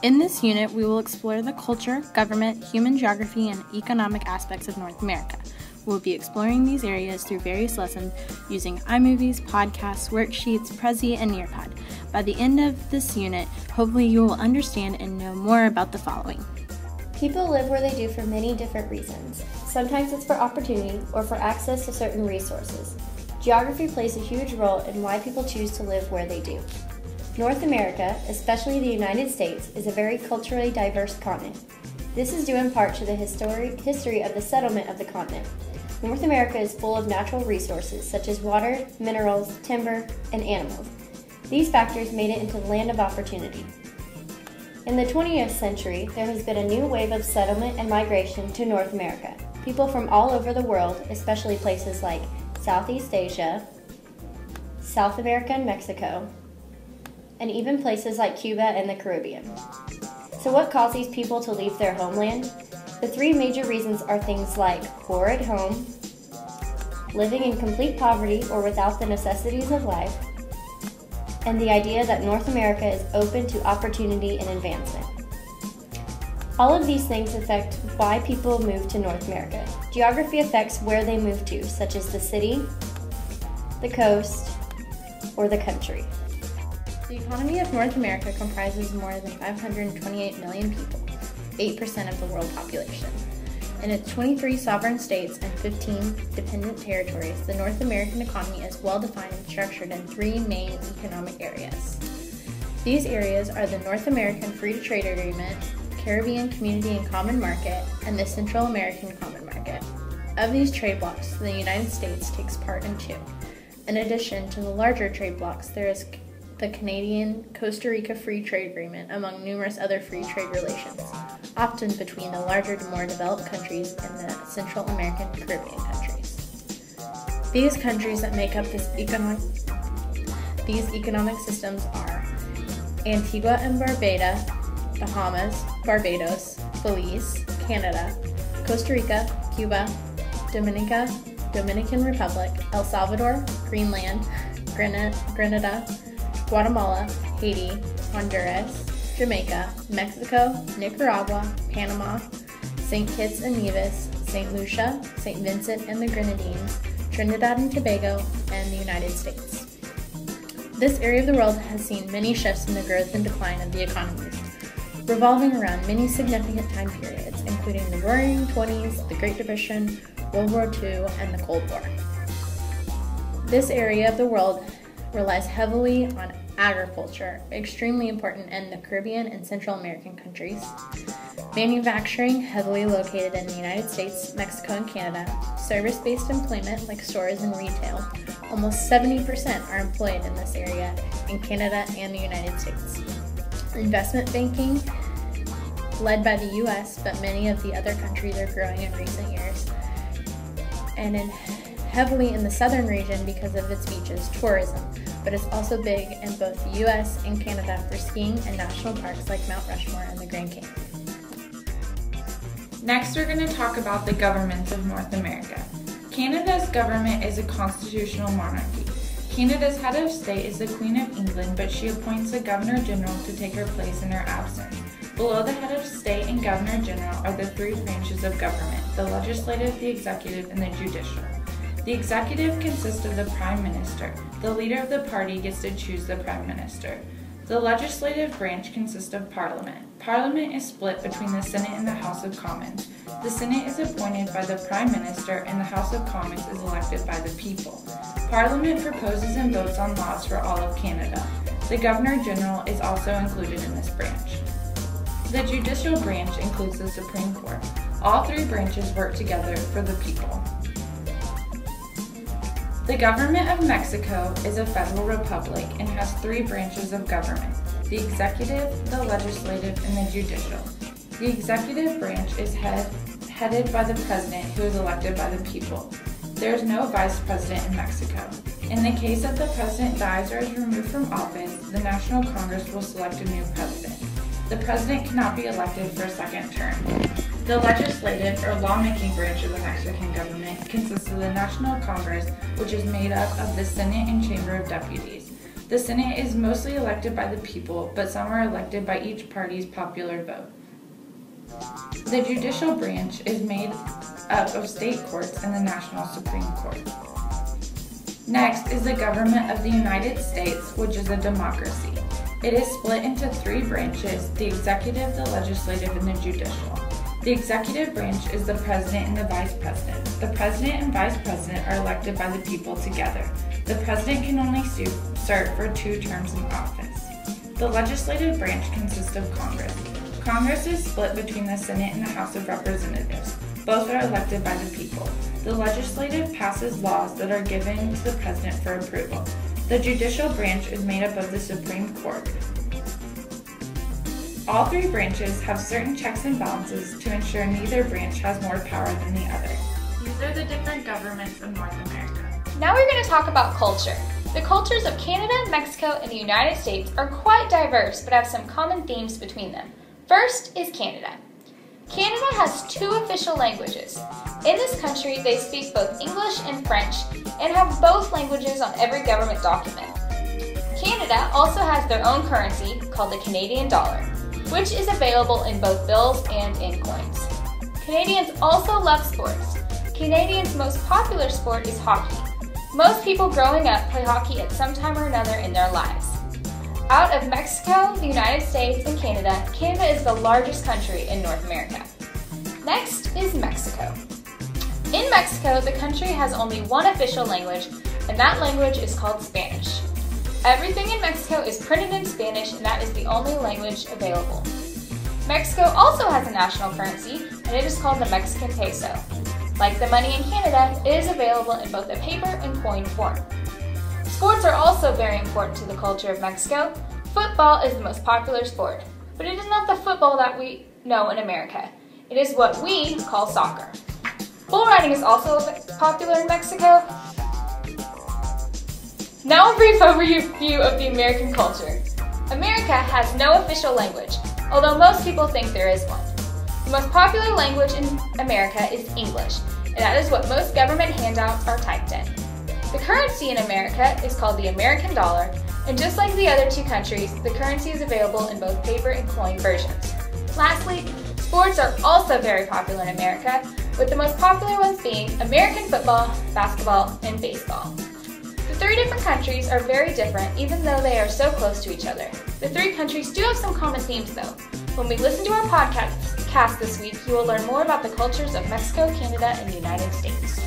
In this unit, we will explore the culture, government, human geography, and economic aspects of North America. We'll be exploring these areas through various lessons using iMovies, podcasts, worksheets, Prezi, and Nearpod. By the end of this unit, hopefully you will understand and know more about the following. People live where they do for many different reasons. Sometimes it's for opportunity or for access to certain resources. Geography plays a huge role in why people choose to live where they do. North America, especially the United States, is a very culturally diverse continent. This is due in part to the history of the settlement of the continent. North America is full of natural resources such as water, minerals, timber, and animals. These factors made it into the land of opportunity. In the 20th century, there has been a new wave of settlement and migration to North America. People from all over the world, especially places like Southeast Asia, South America and Mexico, and even places like Cuba and the Caribbean. So what caused these people to leave their homeland? The three major reasons are things like poor at home, living in complete poverty or without the necessities of life, and the idea that North America is open to opportunity and advancement. All of these things affect why people move to North America. Geography affects where they move to, such as the city, the coast, or the country. The economy of North America comprises more than 528 million people, 8% of the world population. In its 23 sovereign states and 15 dependent territories, the North American economy is well defined and structured in three main economic areas. These areas are the North American Free Trade Agreement, Caribbean Community and Common Market, and the Central American Common Market. Of these trade blocs, the United States takes part in two. In addition to the larger trade blocs, there is the Canadian-Costa Rica Free Trade Agreement, among numerous other free trade relations, often between the larger, more developed countries and the Central American Caribbean countries. These countries that make up these economic systems are Antigua and Barbuda, Bahamas, Barbados, Belize, Canada, Costa Rica, Cuba, Dominican Republic, El Salvador, Greenland, Grenada, Guatemala, Haiti, Honduras, Jamaica, Mexico, Nicaragua, Panama, St. Kitts and Nevis, St. Lucia, St. Vincent and the Grenadines, Trinidad and Tobago, and the United States. This area of the world has seen many shifts in the growth and decline of the economies, revolving around many significant time periods, including the Roaring '20s, the Great Depression, World War II, and the Cold War. This area of the world relies heavily on agriculture, extremely important in the Caribbean and Central American countries. Manufacturing, heavily located in the United States, Mexico, and Canada. Service-based employment, like stores and retail. Almost 70% are employed in this area in Canada and the United States. Investment banking, led by the U.S., but many of the other countries are growing in recent years. And heavily in the southern region because of its beaches, tourism, but it's also big in both the U.S. and Canada for skiing and national parks like Mount Rushmore and the Grand Canyon. Next, we're going to talk about the governments of North America. Canada's government is a constitutional monarchy. Canada's head of state is the Queen of England, but she appoints a Governor-General to take her place in her absence. Below the head of state and Governor-General are the three branches of government: the legislative, the executive, and the judicial. The executive consists of the Prime Minister. The leader of the party gets to choose the Prime Minister. The legislative branch consists of Parliament. Parliament is split between the Senate and the House of Commons. The Senate is appointed by the Prime Minister and the House of Commons is elected by the people. Parliament proposes and votes on laws for all of Canada. The Governor-General is also included in this branch. The judicial branch includes the Supreme Court. All three branches work together for the people. The government of Mexico is a federal republic and has three branches of government: the executive, the legislative, and the judicial. The executive branch is headed by the president, who is elected by the people. There is no vice president in Mexico. In the case that the president dies or is removed from office, the National Congress will select a new president. The president cannot be elected for a second term. The legislative or lawmaking branch of the Mexican government consists of the National Congress, which is made up of the Senate and Chamber of Deputies. The Senate is mostly elected by the people, but some are elected by each party's popular vote. The judicial branch is made up of state courts and the National Supreme Court. Next is the government of the United States, which is a democracy. It is split into three branches: the executive, the legislative, and the judicial. The executive branch is the president and the vice president. The president and vice president are elected by the people together. The president can only serve for 2 terms in office. The legislative branch consists of Congress. Congress is split between the Senate and the House of Representatives. Both are elected by the people. The legislative passes laws that are given to the president for approval. The judicial branch is made up of the Supreme Court. All 3 branches have certain checks and balances to ensure neither branch has more power than the other. These are the different governments of North America. Now we're going to talk about culture. The cultures of Canada, Mexico, and the United States are quite diverse but have some common themes between them. First is Canada. Canada has 2 official languages. In this country, they speak both English and French and have both languages on every government document. Canada also has their own currency called the Canadian dollar, which is available in both bills and in coins. Canadians also love sports. Canadians' most popular sport is hockey. Most people growing up play hockey at some time or another in their lives. Out of Mexico, the United States, and Canada, Canada is the largest country in North America. Next is Mexico. In Mexico, the country has only one official language, and that language is called Spanish. Everything in Mexico is printed in Spanish, and that is the only language available. Mexico also has a national currency, and it is called the Mexican peso. Like the money in Canada, it is available in both a paper and coin form. Sports are also very important to the culture of Mexico. Football is the most popular sport, but it is not the football that we know in America. It is what we call soccer. Bull riding is also popular in Mexico. Now a brief overview of the American culture. America has no official language, although most people think there is one. The most popular language in America is English, and that is what most government handouts are typed in. The currency in America is called the American dollar, and just like the other 2 countries, the currency is available in both paper and coin versions. Lastly, sports are also very popular in America, with the most popular ones being American football, basketball, and baseball. The 3 different countries are very different even though they are so close to each other. The 3 countries do have some common themes though. When we listen to our podcast this week, you will learn more about the cultures of Mexico, Canada, and the United States.